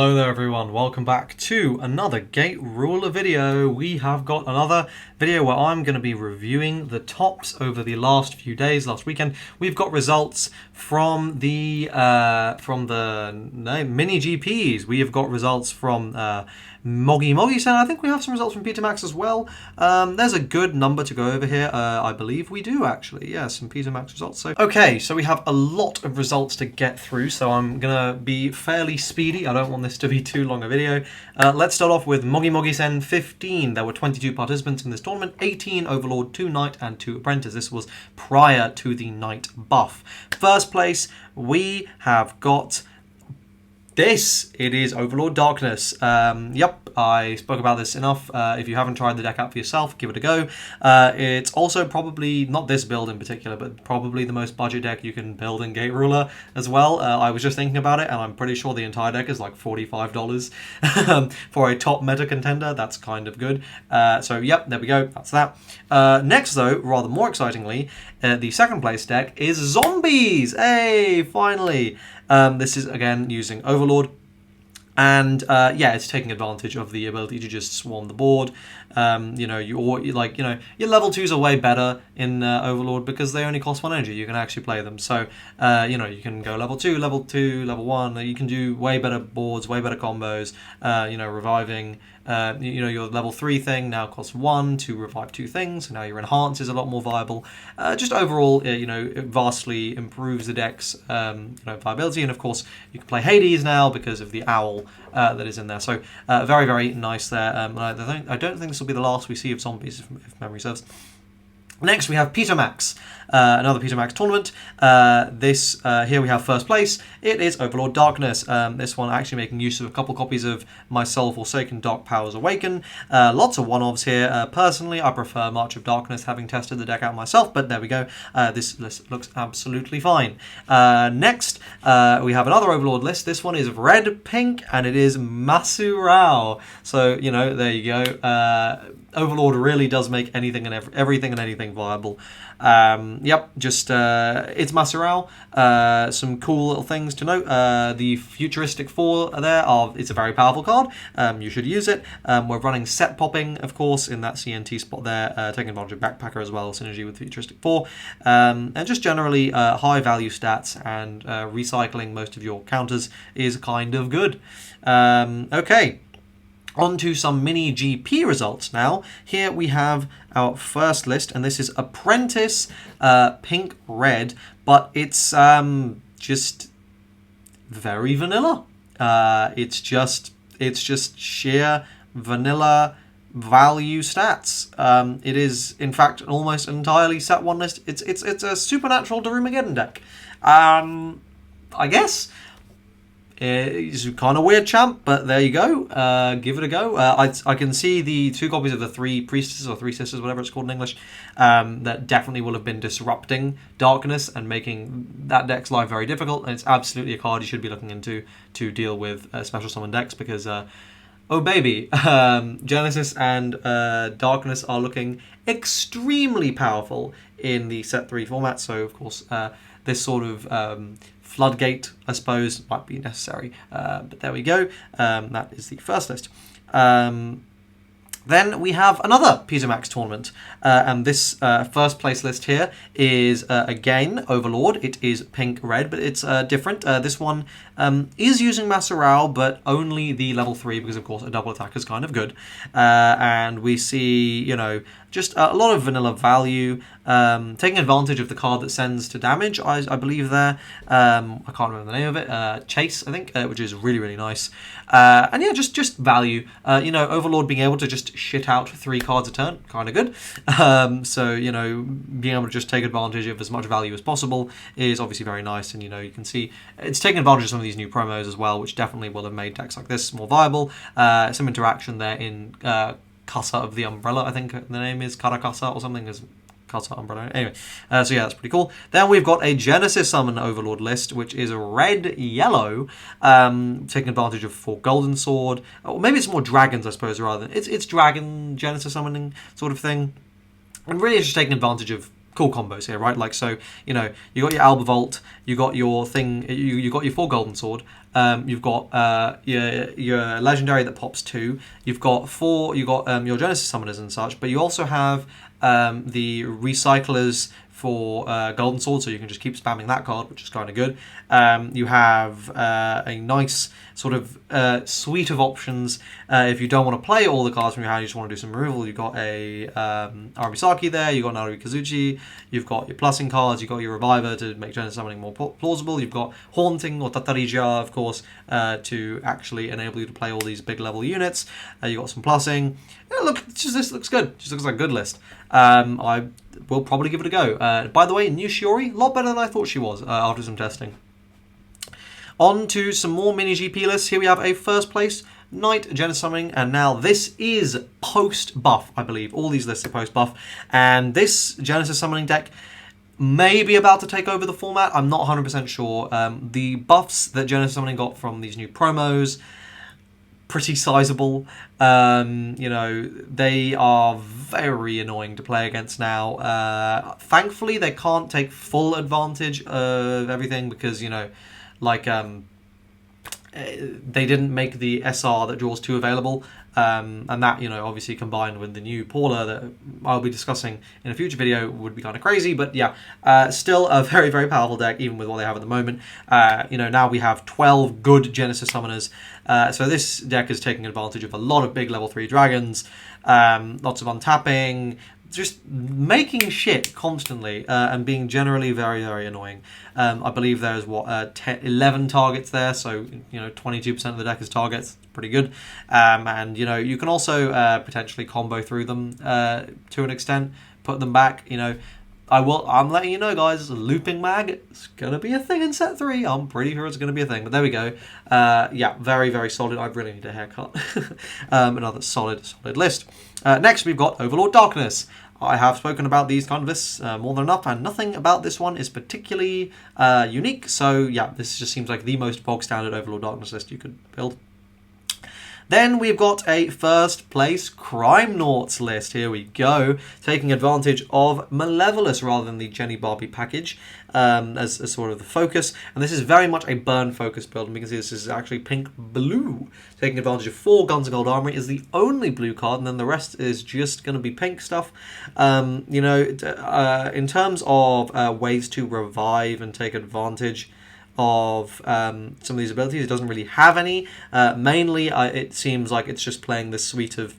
Hello there everyone, welcome back to another Gate Ruler video. We have got another video where I'm going to be reviewing the tops over the last few days, last weekend. We've got results from the mini GPs. We have got results from Moggy, I think we have some results from Peter Max as well. There's a good number to go over here. I believe we do actually. Yeah, some Peter Max results. So okay, so we have a lot of results to get through, so I'm gonna be fairly speedy. I don't want this to be too long a video. Let's start off with Moggy 15. There were 22 participants in this tournament, 18 Overlord, 2 Knight, and 2 Apprentice. This was prior to the Knight buff. First place, we have got this. It is Overlord Darkness. Yep, I spoke about this enough. If you haven't tried the deck out for yourself, give it a go. It's also probably, not this build in particular, but probably the most budget deck you can build in Gate Ruler as well. I was just thinking about it, and I'm pretty sure the entire deck is like $45 for a top meta contender. That's kind of good. So yep, there we go. That's that. Next though, rather more excitingly, the second place deck is Zombies. Hey, finally. This is again using Overlord, and yeah, it's taking advantage of the ability to just swarm the board. You know, your level 2s are way better in Overlord because they only cost 1 energy. You can actually play them, so you know, you can go level 2, level 1. You can do way better boards, way better combos. You know, reviving. You know, your level 3 thing now costs 1 to revive 2 things, so now your enhance is a lot more viable. Just overall, you know, it vastly improves the deck's you know, viability, and of course you can play Hades now because of the owl that is in there. So very, very nice there. I don't think this will be the last we see of Zombies, if memory serves. Next, we have Peter Max, another Peter Max tournament. Here we have first place. It is Overlord Darkness. This one actually making use of a couple copies of My Soul Forsaken, Dark Powers Awaken. Lots of one-offs here. Personally, I prefer March of Darkness, having tested the deck out myself, but there we go. This list looks absolutely fine. Next, we have another Overlord list. This one is red, pink, and it is Masurao. So, you know, there you go. Overlord really does make anything and everything and anything viable. Yep, just it's Masurao. Some cool little things to note. The Futuristic 4 it's a very powerful card. You should use it. We're running set popping, of course, in that CNT spot there, taking advantage of Backpacker as well, synergy with Futuristic 4. And just generally high value stats, and recycling most of your counters is kind of good. Okay. On to some mini GP results now. Here we have our first list, and this is Apprentice Pink Red, but it's just very vanilla. It's just sheer vanilla value stats. It is in fact almost entirely set one list. It's a Supernatural Darumageddon deck. I guess. It's kind of weird, champ, but there you go. Give it a go. I can see the 2 copies of the 3 Priestesses or 3 Sisters, whatever it's called in English, that definitely will have been disrupting Darkness and making that deck's life very difficult. And it's absolutely a card you should be looking into to deal with special summon decks because, oh baby, Genesis and Darkness are looking extremely powerful in the set 3 format. So of course, this sort of floodgate, I suppose, might be necessary. But there we go. That is the first list. Then we have another Peter Max tournament, and this first place list here is, again, Overlord. It is pink-red, but it's different. This one is using Masurao, but only the level 3, because, of course, a double attack is kind of good. And we see, you know, just a lot of vanilla value, taking advantage of the card that sends to damage, I believe there. I can't remember the name of it. Chase, I think, which is really, really nice. And yeah, just value. You know, Overlord being able to just shit out 3 cards a turn, kind of good. So, you know, being able to just take advantage of as much value as possible is obviously very nice. And, you know, you can see it's taking advantage of some of these new promos as well, which definitely will have made decks like this more viable. Some interaction there in Casa of the Umbrella, I think the name is Karakasa or something, is Casa Umbrella. Anyway, so yeah, that's pretty cool. Then we've got a Genesis Summon Overlord list, which is red-yellow, taking advantage of 4 Golden Sword, or maybe it's more dragons, I suppose, rather than it's dragon Genesis summoning sort of thing, and really it's just taking advantage of cool combos here, right? Like, so, you know, you got your AiboVault, you got your thing, you got your 4 Golden Sword, You've got your legendary that pops 2. You've got 4. You've got your Genesis summoners and such, but you also have the recyclers for Golden Sword, so you can just keep spamming that card, which is kind of good. You have a nice sort of suite of options if you don't want to play all the cards from your hand, you just want to do some removal. You've got a Aramisaki there, you've got Naru Kazuchi, you've got your plussing cards, you've got your Reviver to make Genesis summoning more plausible, you've got Haunting or Tatarija, of course, to actually enable you to play all these big level units. You've got some plussing. Look, this looks good. It just looks like a good list. I will probably give it a go. By the way, new Shiori, a lot better than I thought she was after some testing. On to some more mini GP lists. Here we have a first place Knight Genesis summoning, and now this is post buff, I believe. All these lists are post buff, and this Genesis summoning deck may be about to take over the format. I'm not 100% sure. The buffs that Genesis summoning got from these new promos, pretty sizable. You know, they are very annoying to play against now. Thankfully, they can't take full advantage of everything because, you know, like they didn't make the SR that draws 2 available, and that, you know, obviously combined with the new Paula that I'll be discussing in a future video would be kind of crazy. But yeah, still a very, very powerful deck even with what they have at the moment. You know, now we have 12 good Genesis summoners, so this deck is taking advantage of a lot of big level 3 dragons, lots of untapping, just making shit constantly, and being generally very, very annoying. I believe there's 11 targets there, so, you know, 22% of the deck is targets. Pretty good. And, you know, you can also potentially combo through them to an extent, put them back. You know, I'm letting you know, guys, looping mag, it's gonna be a thing in set 3. I'm pretty sure it's gonna be a thing, but there we go. Yeah, very, very solid. I really need a haircut. Another solid list. Next, we've got Overlord Darkness. I have spoken about these kind of lists more than enough, and nothing about this one is particularly unique. So yeah, this just seems like the most bog standard Overlord Darkness list you could build. Then we've got a first place Crime Naughts list. Here we go. Taking advantage of Malevolus rather than the Jenny Barbie package as sort of the focus. And this is very much a burn focus build. And we can see this is actually pink-blue. Taking advantage of 4 Guns of Gold Armory is the only blue card. And then the rest is just going to be pink stuff. You know, in terms of ways to revive and take advantage of some of these abilities, it doesn't really have any. Mainly, it seems like it's just playing this suite of,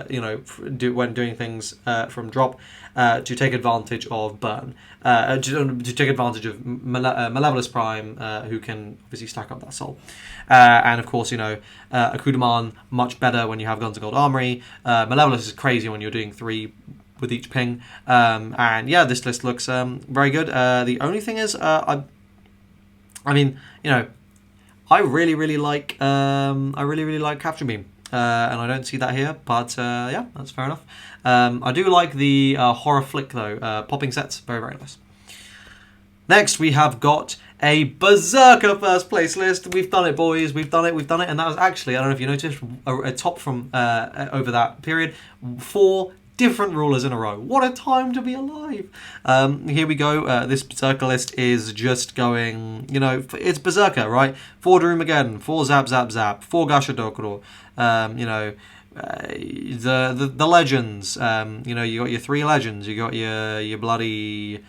you know, when doing things from drop to take advantage of burn, to take advantage of Malevolus Prime, who can obviously stack up that soul. And of course, you know, Akudaman, much better when you have Guns of Gold Armory. Malevolus is crazy when you're doing 3 with each ping. And yeah, this list looks very good. The only thing is, I mean, you know, I really, really like Capture Beam, and I don't see that here, but yeah, that's fair enough. I do like the Horror Flick though. Popping sets, very, very nice. Next, we have got a Berserker first place list. We've done it, boys. We've done it, and that was actually, I don't know if you noticed, a top from over that period, 4 different rulers in a row. What a time to be alive. Here we go. This Berserker list is just going, you know, it's Berserker, right? 4 Drumageddon, 4 Zap Zap Zap, 4 Gashadokuro, you know, the legends, you know, you got your 3 legends, you got your bloody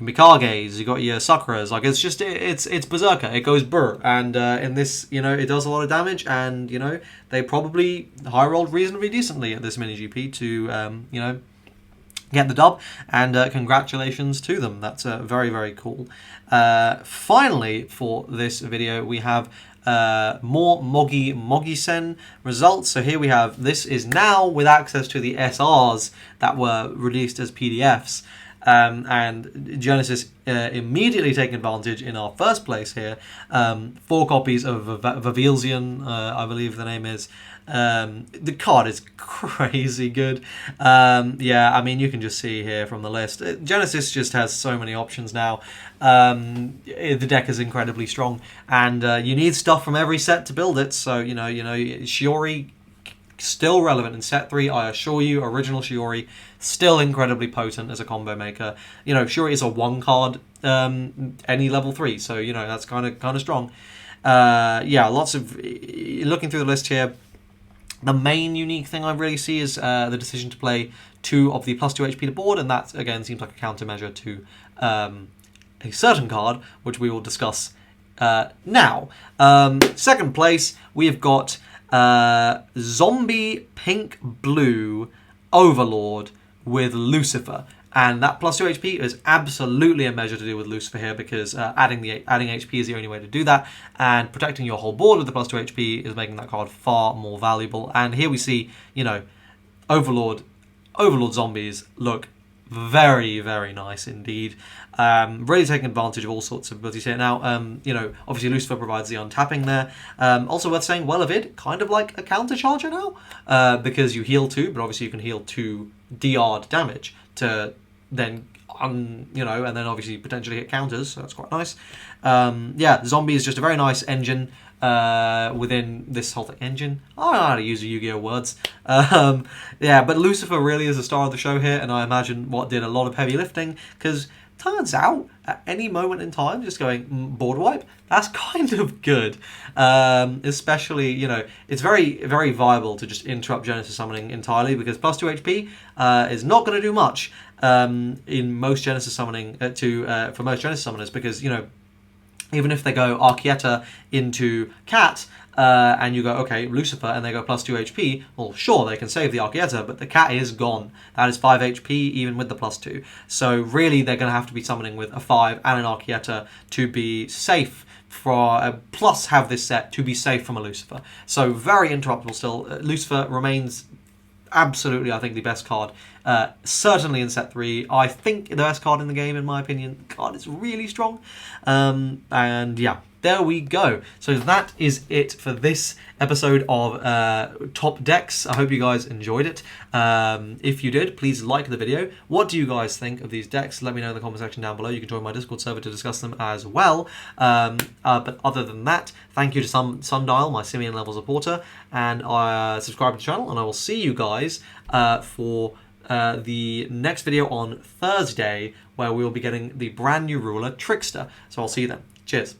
Mikages, you got your Sakuras. Like, it's just, it's Berserker. It goes burr, and in this, you know, it does a lot of damage, and, you know, they probably high rolled reasonably decently at this mini GP to, you know, get the dub, and congratulations to them. That's very, very cool. Finally, for this video, we have more Mogisen results. So here we have, this is now with access to the SRs that were released as PDFs. And Genesis immediately taking advantage in our first place here. 4 copies of Vavilzian, I believe the name is. The card is crazy good. Yeah, I mean, you can just see here from the list. Genesis just has so many options now. The deck is incredibly strong, and you need stuff from every set to build it. So, you know, Shiori, still relevant in set 3, I assure you. Original Shiori, still incredibly potent as a combo maker. You know, Shiori is a 1 card any level 3, so, you know, that's kind of strong. yeah, lots of... Looking through the list here, the main unique thing I really see is the decision to play 2 of the +2 HP to board, and that, again, seems like a countermeasure to a certain card, which we will discuss now. Second place, we have got Zombie Pink Blue Overlord with Lucifer. And that +2 HP is absolutely a measure to do with Lucifer here, because adding HP is the only way to do that, and protecting your whole board with the +2 HP is making that card far more valuable. And here we see, you know, Overlord zombies look very, very nice indeed. Really taking advantage of all sorts of abilities here. Now, you know, obviously Lucifer provides the untapping there. Also worth saying, well of it, kind of like a counter charger now, because you heal 2, but obviously you can heal 2 DR'd damage to then, you know, and then obviously potentially hit counters, so that's quite nice. Yeah, Zombie is just a very nice engine within this whole thing. Engine? I don't know how to use Yu-Gi-Oh words. Yeah, but Lucifer really is the star of the show here, and I imagine what did a lot of heavy lifting, because turns out, at any moment in time, just going board wipe, that's kind of good. Especially, you know, it's very, very viable to just interrupt Genesis summoning entirely, because +2 HP is not going to do much in most Genesis summoning for most Genesis summoners, because, you know, even if they go Archietta into Cat, and you go, okay, Lucifer, and they go +2 HP, well, sure, they can save the Archietta, but the Cat is gone. That is 5 HP, even with the +2. So really, they're going to have to be summoning with a 5 and an Archietta to be safe, plus have this set to be safe from a Lucifer. So very interruptible still. Lucifer remains absolutely, I think, the best card. Certainly in set 3. I think the best card in the game, in my opinion. The card is really strong. And yeah, there we go. So that is it for this episode of Top Decks. I hope you guys enjoyed it. If you did, please like the video. What do you guys think of these decks? Let me know in the comment section down below. You can join my Discord server to discuss them as well. But other than that, thank you to Sundial, my Simian level supporter, and subscribe to the channel, and I will see you guys for the next video on Thursday, where we will be getting the brand new ruler, Trickster. So I'll see you then. Cheers.